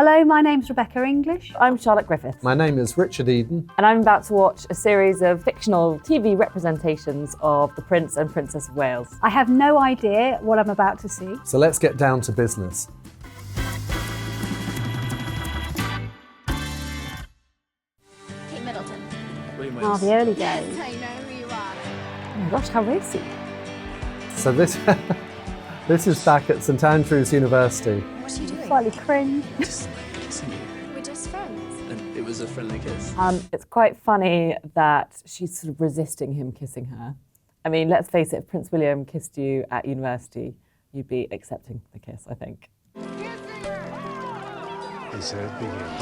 Hello, my name's Rebecca English. I'm Charlotte Griffiths. My name is Richard Eden. And I'm about to watch a series of fictional TV representations of the Prince and Princess of Wales. I have no idea what I'm about to see. So let's get down to business. Kate Middleton. Oh, the early days. I know who you are. Oh my gosh, how racy. So this is back at St Andrews University. What's she doing? Slightly cringe. Just kissing you. We're just friends. And it was a friendly kiss. It's quite funny that she's sort of resisting him kissing her. I mean, let's face it, if Prince William kissed you at university, you'd be accepting the kiss, I think. And so it begins.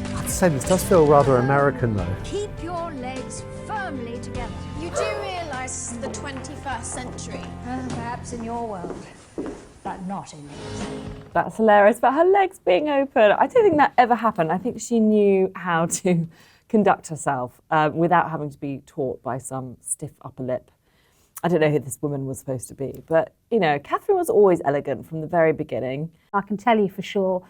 I have to say, this does feel rather American though. Keep your legs firmly together. You do realise the 21st century? Perhaps in your world, but not in his. That's hilarious, but her legs being open, I don't think that ever happened. I think she knew how to conduct herself without having to be taught by some stiff upper lip. I don't know who this woman was supposed to be, but, you know, Catherine was always elegant from the very beginning. I can tell you for sure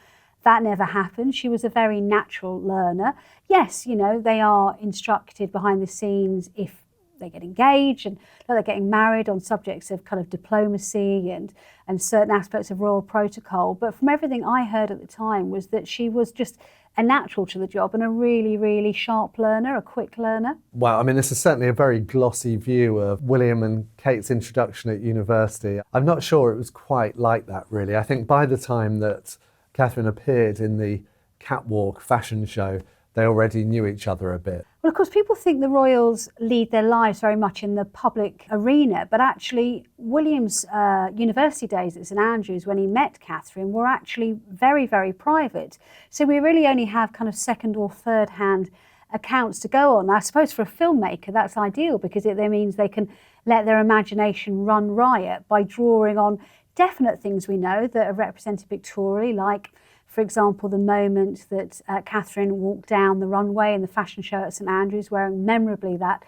that never happened. She was a very natural learner. Yes, you know, they are instructed behind the scenes if they get engaged and they're getting married on subjects of kind of diplomacy and certain aspects of royal protocol. But from everything I heard at the time was that she was just a natural to the job and a really, really sharp learner, a quick learner. Well, I mean, this is certainly a very glossy view of William and Kate's introduction at university. I'm not sure it was quite like that, really. I think by the time that Catherine appeared in the catwalk fashion show, they already knew each other a bit. Well, of course, people think the royals lead their lives very much in the public arena, but actually William's university days at St Andrews when he met Catherine were actually very, very private. So we really only have kind of second or third hand accounts to go on. I suppose for a filmmaker that's ideal because it then means they can let their imagination run riot by drawing on definite things we know that are represented pictorially, like, for example, the moment that Catherine walked down the runway in the fashion show at St Andrews wearing memorably that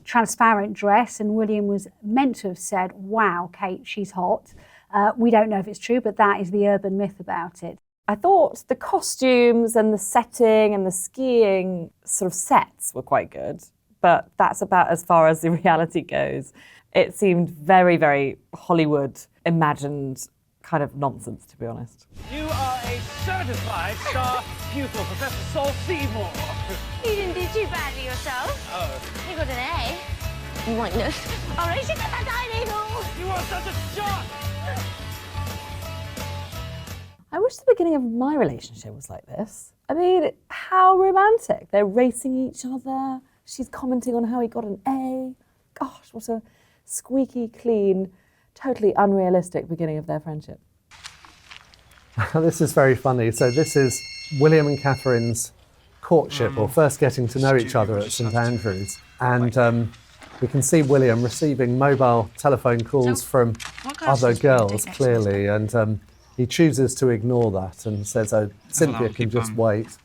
transparent dress, and William was meant to have said, "Wow, Kate, she's hot." We don't know if it's true, but that is the urban myth about it. I thought the costumes and the setting and the skiing sort of sets were quite good, but that's about as far as the reality goes. It seemed very, very Hollywood imagined kind of nonsense, to be honest. You are a certified star pupil, Professor Saul Seymour. You didn't do too badly yourself. Oh. You got an A. You might know. All right, she got that tiny needle. You are such a jock! I wish the beginning of my relationship was like this. I mean, how romantic. They're racing each other. She's commenting on how he got an A. Gosh, what a squeaky clean, totally unrealistic beginning of their friendship. This is very funny. So this is William and Catherine's courtship, or first getting to know each other at St Andrews. And we can see William receiving mobile telephone calls from other girls, clearly, and he chooses to ignore that and says, "Oh, Cynthia can just wait."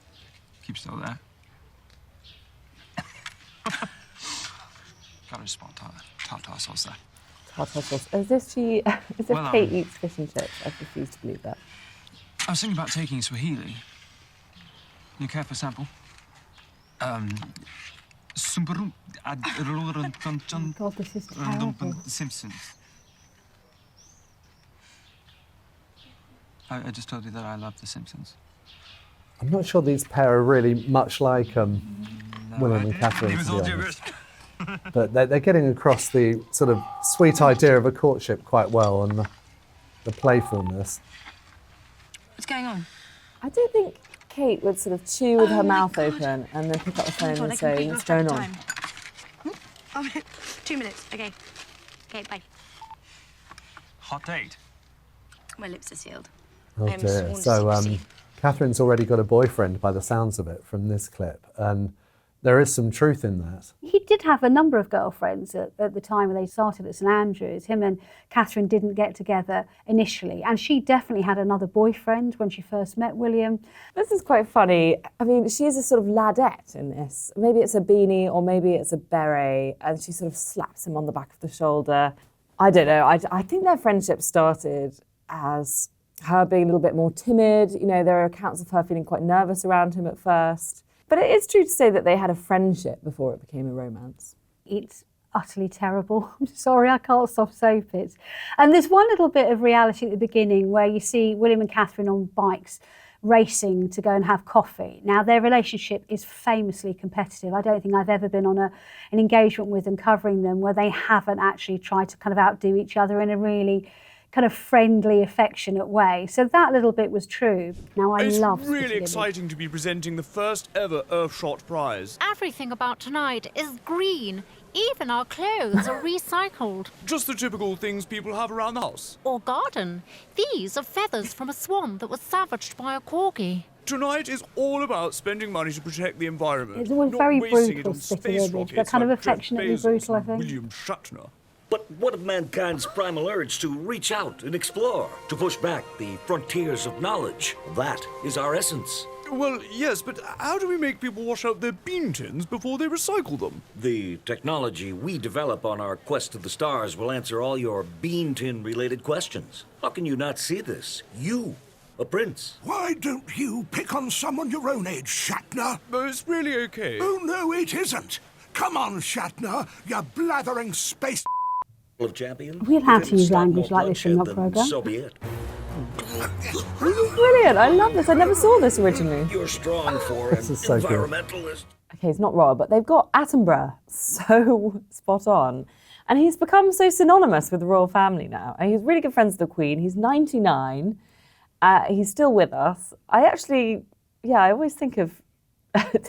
Keep still there. Gotta respond to tartar sauce there. Tartar sauce. As if Kate eats fish and chips. I refuse to believe that. I was thinking about taking Swahili. You care for a sample? God, this is terrible. Simpsons. I just told you that I love The Simpsons. I'm not sure these pair are really much like William and Catherine, to be honest. But they're getting across the sort of sweet idea of a courtship quite well, and the playfulness. What's going on? I don't think Kate would sort of chew with her mouth open and then pick up the phone and say, "What's going on?" 2 minutes. Okay. Okay, bye. Hot date. My lips are sealed. Oh I'm dear. sworn So secrecy. Catherine's already got a boyfriend by the sounds of it from this clip, and there is some truth in that. He did have a number of girlfriends at the time when they started at St Andrews. Him and Catherine didn't get together initially, and she definitely had another boyfriend when she first met William. This is quite funny. I mean, she's a sort of ladette in this. Maybe it's a beanie or maybe it's a beret, and she sort of slaps him on the back of the shoulder. I don't know. I think their friendship started as her being a little bit more timid. You know, there are accounts of her feeling quite nervous around him at first. But it is true to say that they had a friendship before it became a romance. It's utterly terrible. I'm sorry, I can't soft soap it. And there's one little bit of reality at the beginning where you see William and Catherine on bikes racing to go and have coffee. Now, their relationship is famously competitive. I don't think I've ever been on an engagement with them covering them where they haven't actually tried to kind of outdo each other in a really kind of friendly, affectionate way. So that little bit was true. Now, I love It's really Spitting exciting to be presenting the first ever Earthshot prize. Everything about tonight is green. Even our clothes are recycled. Just the typical things people have around the house. Or garden. These are feathers from a swan that was savaged by a corgi. Tonight is all about spending money to protect the environment. It's always not very wasting it brutal, on Spitting space Image, but rockets kind of like Jeff affectionately Bezos brutal, I and think. William Shatner. But what of mankind's primal urge to reach out and explore, to push back the frontiers of knowledge? That is our essence. Well, yes, but how do we make people wash out their bean tins before they recycle them? The technology we develop on our quest to the stars will answer all your bean tin-related questions. How can you not see this? You, a prince. Why don't you pick on someone your own age, Shatner? It's really okay. Oh, no, it isn't. Come on, Shatner, you blathering space... Of champions. We'll have to use language like this in our programme. So be it. This is brilliant. I love this. I never saw this originally. You're strong for an This is so good. environmentalist. Okay, it's not royal, but they've got Attenborough so spot on. And he's become so synonymous with the royal family now. And he's really good friends with the Queen. He's 99. He's still with us. I always think of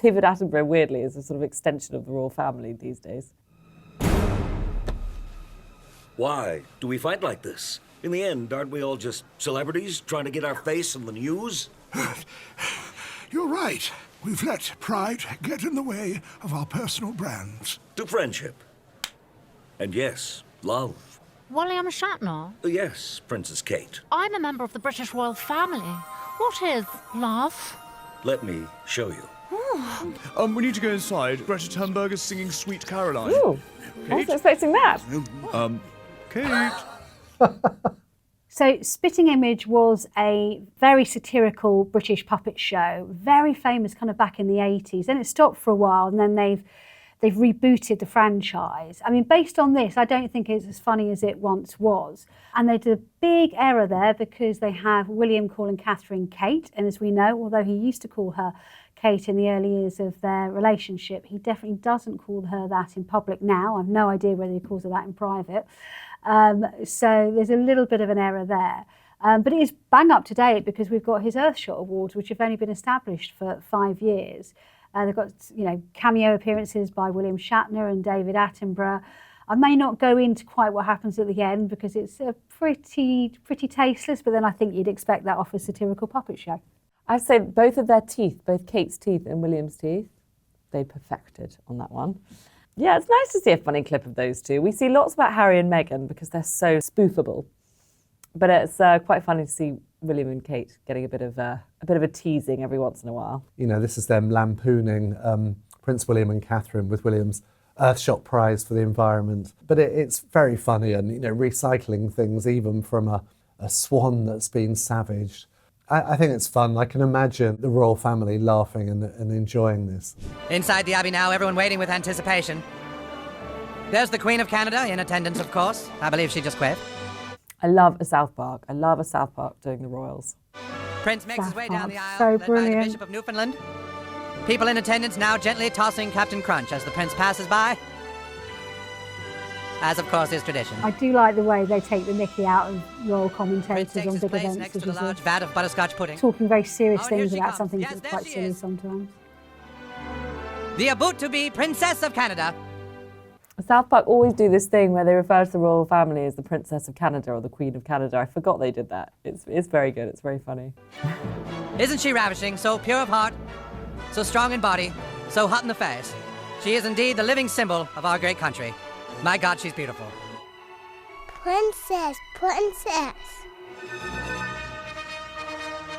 David Attenborough, weirdly, as a sort of extension of the royal family these days. Why do we fight like this? In the end, aren't we all just celebrities trying to get our face in the news? You're right. We've let pride get in the way of our personal brands. To friendship. And yes, love. William Shatner? Yes, Princess Kate. I'm a member of the British royal family. What is love? Let me show you. We need to go inside. Greta Thunberg is singing Sweet Caroline. Ooh, I wasn't expecting that. Kate. So Spitting Image was a very satirical British puppet show, very famous kind of back in the 80s. Then it stopped for a while and then they've rebooted the franchise. I mean, based on this, I don't think it's as funny as it once was. And they did a big error there because they have William calling Catherine Kate. And as we know, although he used to call her Kate in the early years of their relationship, he definitely doesn't call her that in public now. I've no idea whether he calls her that in private. So there's a little bit of an error there. But it is bang up to date because we've got his Earthshot Awards, which have only been established for 5 years. They've got, cameo appearances by William Shatner and David Attenborough. I may not go into quite what happens at the end because it's pretty tasteless, but then I think you'd expect that off a satirical puppet show. I'd say both of their teeth, both Kate's teeth and William's teeth, they perfected on that one. Yeah, it's nice to see a funny clip of those two. We see lots about Harry and Meghan because they're so spoofable. But it's quite funny to see William and Kate getting a bit of a teasing every once in a while. You know, this is them lampooning Prince William and Catherine with William's Earthshot Prize for the environment. But it's very funny and, recycling things even from a swan that's been savaged. I think it's fun. I can imagine the royal family laughing and enjoying this. Inside the Abbey now, everyone waiting with anticipation. There's the Queen of Canada, in attendance, of course. I believe she just quit. I love a South Park. I love a South Park doing the royals. Prince makes his way down the aisle, so led by the brilliant. Bishop of Newfoundland. People in attendance now gently tossing Captain Crunch as the Prince passes by. As, of course, is tradition. I do like the way they take the mickey out of royal commentators Prince takes on his big place events. next such to the as large this. vat of butterscotch pudding. Talking very serious Oh, and here things she about comes. something Yes, that's there quite she silly is. sometimes. The about-to-be Princess of Canada. South Park always do this thing where they refer to the royal family as the Princess of Canada or the Queen of Canada. I forgot they did that. It's very good. It's very funny. Isn't she ravishing, so pure of heart, so strong in body, so hot in the face? She is indeed the living symbol of our great country. My God, she's beautiful. Princess.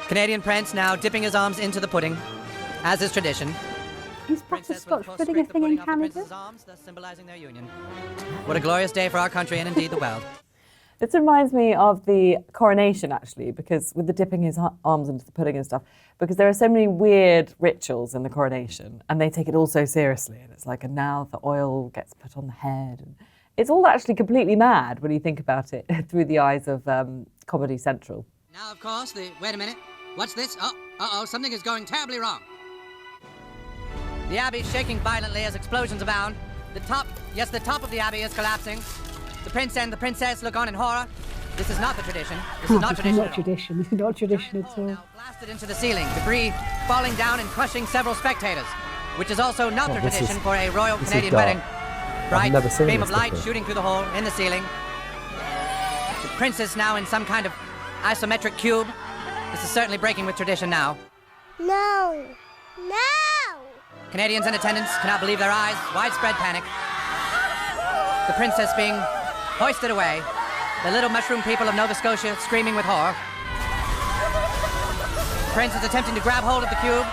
Canadian Prince now dipping his arms into the pudding, as is tradition. Is butterscotch pudding a thing in Canada? Arms, thus symbolizing their union. What a glorious day for our country and indeed the world. This reminds me of the coronation, actually, because with the dipping his arms into the pudding and stuff, because there are so many weird rituals in the coronation, and they take it all so seriously. And it's like, and now the oil gets put on the head. And it's all actually completely mad when you think about it through the eyes of Comedy Central. Now, of course, wait a minute. What's this? Oh, something is going terribly wrong. The Abbey is shaking violently as explosions abound. The top of the Abbey is collapsing. The prince and the princess look on in horror. This is not the tradition. This is not tradition. Not tradition. This is not tradition at all. Now blasted into the ceiling, debris falling down and crushing several spectators, which is also not the tradition for a royal Canadian wedding. Bright beam of light shooting through the hole in the ceiling. The princess now in some kind of isometric cube. This is certainly breaking with tradition now. No! Canadians in attendance cannot believe their eyes. Widespread panic. The princess being hoisted away. The little mushroom people of Nova Scotia screaming with horror. The prince is attempting to grab hold of the cube.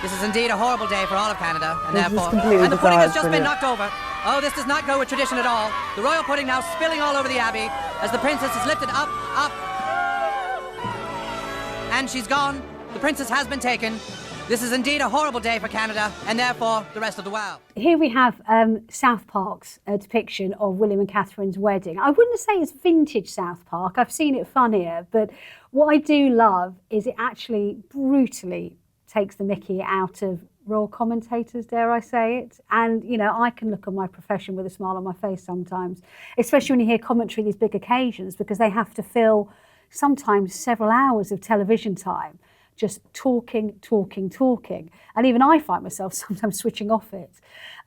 This is indeed a horrible day for all of Canada, and the pudding has just been knocked over. Oh, this does not go with tradition at all. The royal pudding now spilling all over the Abbey as the princess is lifted up. And she's gone. The princess has been taken. This is indeed a horrible day for Canada, and therefore the rest of the world. Here we have South Park's depiction of William and Catherine's wedding. I wouldn't say it's vintage South Park. I've seen it funnier, but what I do love is it actually brutally takes the mickey out of royal commentators, dare I say it. And, you know, I can look at my profession with a smile on my face sometimes, especially when you hear commentary these big occasions, because they have to fill sometimes several hours of television time just talking. And even I find myself sometimes switching off it.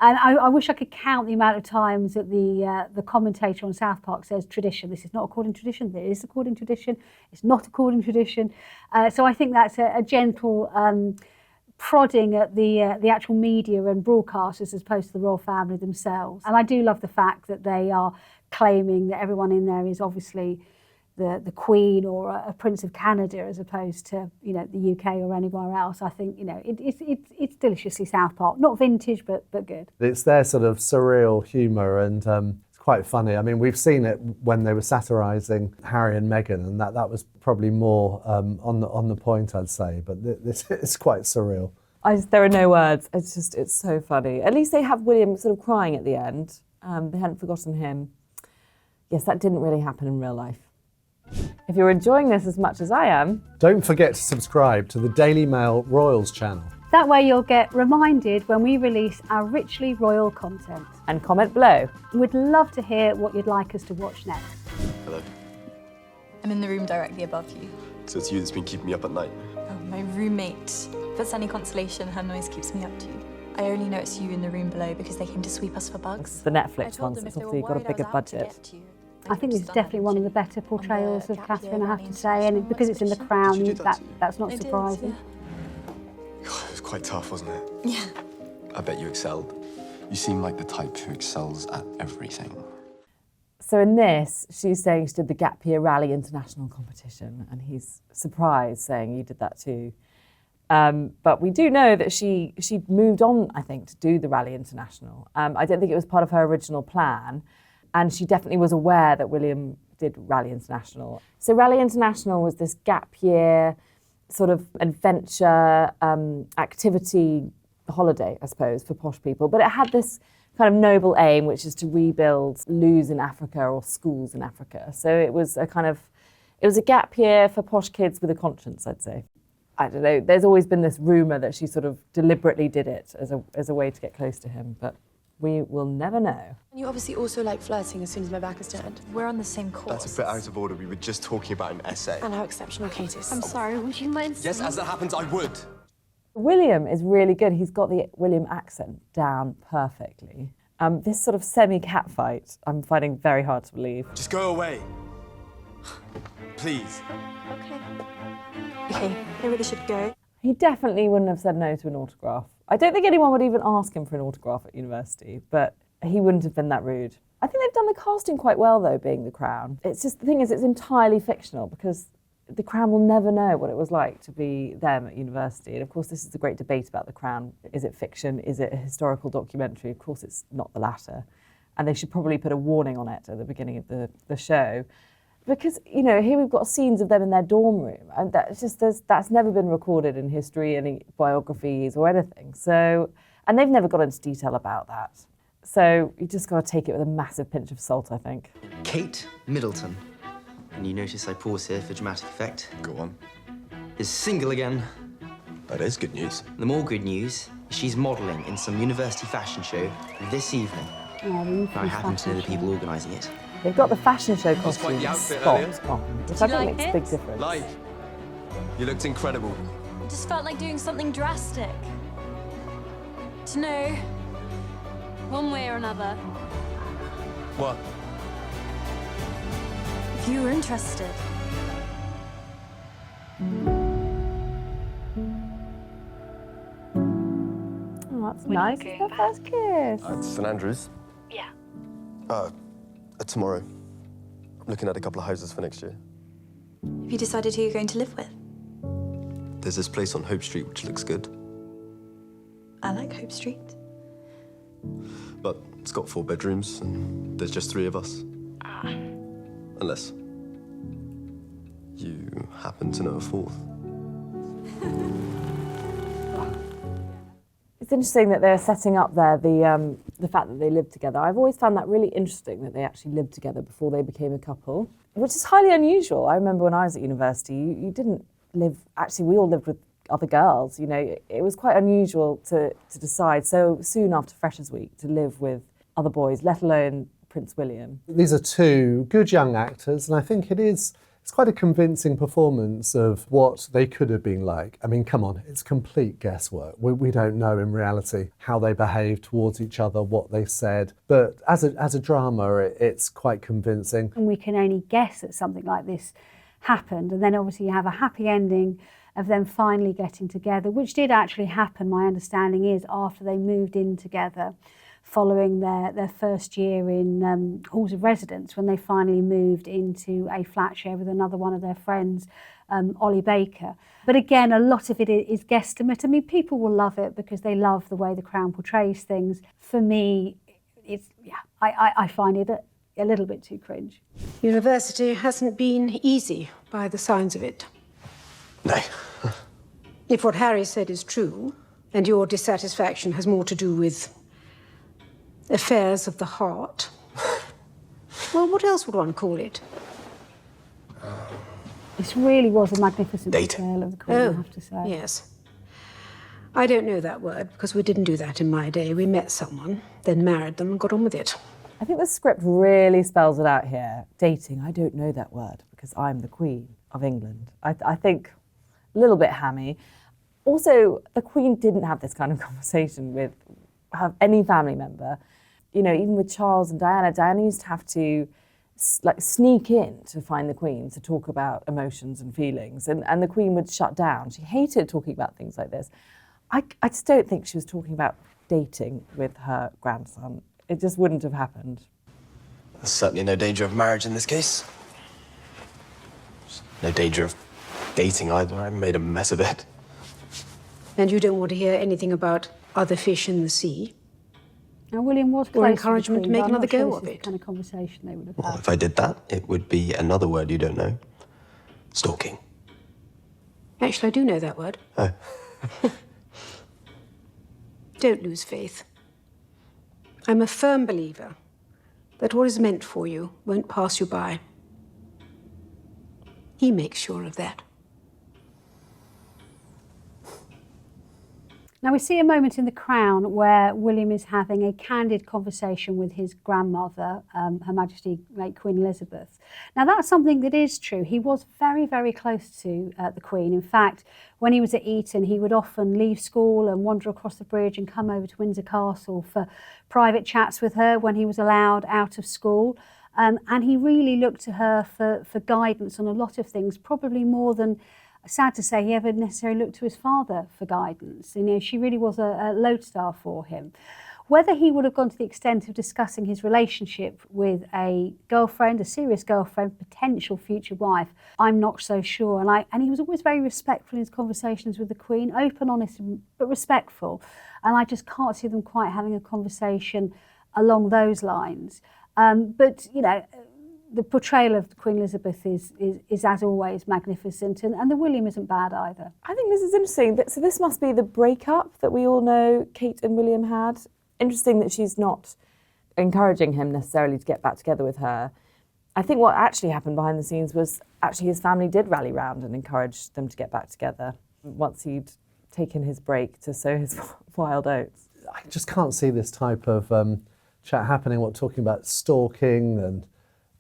And I wish I could count the amount of times that the commentator on South Park says tradition. This is not according to tradition. This is according to tradition. It's not according to tradition. So I think that's a gentle prodding at the actual media and broadcasters as opposed to the royal family themselves. And I do love the fact that they are claiming that everyone in there is obviously the Queen or a Prince of Canada as opposed to, you know, the UK or anywhere else. I think, you know, it's deliciously South Park. Not vintage, but good. It's their sort of surreal humour, and it's quite funny. I mean, we've seen it when they were satirising Harry and Meghan, and that was probably more on the point, I'd say. But this is quite surreal. There are no words. It's so funny. At least they have William sort of crying at the end. They hadn't forgotten him. Yes, that didn't really happen in real life. If you're enjoying this as much as I am, don't forget to subscribe to the Daily Mail Royals channel. That way you'll get reminded when we release our richly royal content. And comment below. We'd love to hear what you'd like us to watch next. Hello. I'm in the room directly above you. So it's you that's been keeping me up at night? Oh, my roommate. If it's any consolation, her noise keeps me up too. I only noticed you in the room below because they came to sweep us for bugs. The Netflix ones, it's obviously got a bigger budget. I think this is definitely one of the better portrayals of Catherine, I have to say, and because it's in The Crown, that's not surprising. It was quite tough, wasn't it? Yeah. I bet you excelled. You seem like the type who excels at everything. So in this, she's saying she did the Gap Year Rally International competition, and he's surprised, saying you did that too. But we do know that she moved on, I think, to do the Rally International. I don't think it was part of her original plan. And she definitely was aware that William did Rally International. So Rally International was this gap year sort of adventure activity holiday, I suppose, for posh people. But it had this kind of noble aim, which is to rebuild loos in Africa or schools in Africa. So it was a gap year for posh kids with a conscience, I'd say. I don't know, there's always been this rumour that she sort of deliberately did it as a way to get close to him, but we will never know. You obviously also like flirting as soon as my back is turned. We're on the same course. That's a bit out of order. We were just talking about an essay. And how exceptional Kate is. I'm sorry, would you mind Yes, as that happens, I would. William is really good. He's got the William accent down perfectly. This sort of semi-cat fight, I'm finding very hard to believe. Just go away. Please. Okay, maybe they should go. He definitely wouldn't have said no to an autograph. I don't think anyone would even ask him for an autograph at university, but he wouldn't have been that rude. I think they've done the casting quite well, though, being The Crown. It's just, the thing is, it's entirely fictional, because The Crown will never know what it was like to be them at university. And of course, this is the great debate about The Crown. Is it fiction? Is it a historical documentary? Of course, it's not the latter. And they should probably put a warning on it at the beginning of the show. Because, you know, here we've got scenes of them in their dorm room, and that's never been recorded in history, any biographies or anything. So, and they've never got into detail about that. So you just got to take it with a massive pinch of salt, I think. Kate Middleton, and you notice I pause here for dramatic effect. Go on. Is single again. That is good news. The more good news is she's modelling in some university fashion show this evening. I happen to know the people organising it. They've got the fashion show That's quite the costumes outfit spot on, which Did I you think like makes a it? big difference. Like, you looked incredible. I just felt like doing something drastic. To know, one way or another, What? if you were interested. Oh, that's nice. It's their first kiss. It's St Andrews. Yeah. Tomorrow. I'm looking at a couple of houses for next year. Have you decided who you're going to live with? There's this place on Hope Street which looks good, I like Hope Street. but it's got 4 bedrooms and there's just 3 of us. Unless you happen to know a 4th. It's interesting that they're setting up there the fact that they live together. I've always found that really interesting that they actually lived together before they became a couple, which is highly unusual. I remember when I was at university, you didn't live, actually we all lived with other girls, you know. It was quite unusual to decide so soon after Freshers' Week to live with other boys, let alone Prince William. These are 2 good young actors, and I think it's quite a convincing performance of what they could have been like. I mean, come on, it's complete guesswork. We don't know in reality how they behaved towards each other, what they said, but as a drama, it's quite convincing. And we can only guess that something like this happened, and then obviously you have a happy ending of them finally getting together, which did actually happen, my understanding is, after they moved in together following their first year in halls of residence, when they finally moved into a flat share with another one of their friends, Ollie Baker. But again, a lot of it is guesstimate. I mean, people will love it because they love the way the Crown portrays things. For me, I find it a little bit too cringe. University hasn't been easy by the signs of it. No. If what Harry said is true, and your dissatisfaction has more to do with affairs of the heart, well, what else would one call it? This really was a magnificent Dating. portrayal of the Queen, I have to say. Yes. I don't know that word because we didn't do that in my day. We met someone, then married them and got on with it. I think the script really spells it out here. Dating, I don't know that word because I'm the Queen of England. I think a little bit hammy. Also, the Queen didn't have this kind of conversation with any family member. You know, even with Charles and Diana, Diana used to have to sneak in to find the Queen to talk about emotions and feelings, and the Queen would shut down. She hated talking about things like this. I just don't think she was talking about dating with her grandson. It just wouldn't have happened. There's certainly no danger of marriage in this case. No danger of dating either. I made a mess of it. And you don't want to hear anything about other fish in the sea? Now, William was close Or encouragement to the Queen, make but I'm another not sure go this of is it. the kind of conversation they would have Well, had. if I did that, it would be another word you don't know. Stalking. Actually, I do know that word. Oh. Don't lose faith. I'm a firm believer that what is meant for you won't pass you by. He makes sure of that. Now, we see a moment in The Crown where William is having a candid conversation with his grandmother, Her Majesty late Queen Elizabeth. Now, that's something that is true. He was very, very close to the Queen. In fact, when he was at Eton, he would often leave school and wander across the bridge and come over to Windsor Castle for private chats with her when he was allowed out of school. And he really looked to her for guidance on a lot of things, probably more than, sad to say, he ever necessarily looked to his father for guidance. You know, she really was a lodestar for him. Whether he would have gone to the extent of discussing his relationship with a girlfriend, a serious girlfriend, potential future wife, I'm not so sure. And he was always very respectful in his conversations with the Queen, open, honest, but respectful. And I just can't see them quite having a conversation along those lines. But, you know, the portrayal of Queen Elizabeth is as always magnificent, and the William isn't bad either. I think this is interesting. So this must be the breakup that we all know Kate and William had. Interesting that she's not encouraging him necessarily to get back together with her. I think what actually happened behind the scenes was actually his family did rally round and encourage them to get back together once he'd taken his break to sow his wild oats. I just can't see this type of chat happening. What, talking about stalking and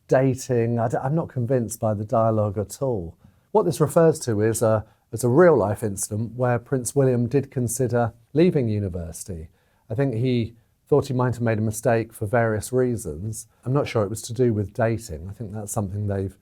dating. I'm not convinced by the dialogue at all. What this refers to is a real life incident where Prince William did consider leaving university. I think he thought he might have made a mistake for various reasons. I'm not sure it was to do with dating. I think that's something they've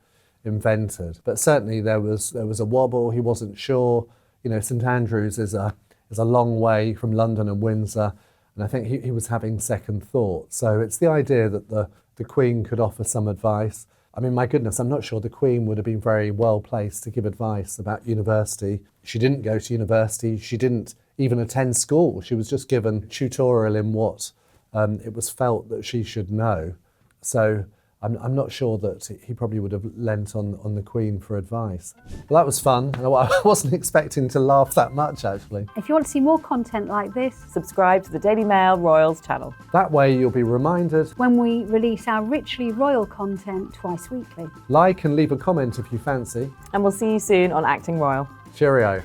invented. But certainly there was a wobble. He wasn't sure. You know, St Andrews is a long way from London and Windsor, and I think he was having second thoughts. So it's the idea that the Queen could offer some advice. I mean, my goodness, I'm not sure the Queen would have been very well placed to give advice about university. She didn't go to university. She didn't even attend school. She was just given tutorial in what it was felt that she should know. So I'm not sure that he probably would have lent on the Queen for advice. Well, that was fun. I wasn't expecting to laugh that much, actually. If you want to see more content like this, subscribe to the Daily Mail Royals channel. That way you'll be reminded when we release our richly royal content twice weekly. Like and leave a comment if you fancy. And we'll see you soon on Acting Royal. Cheerio.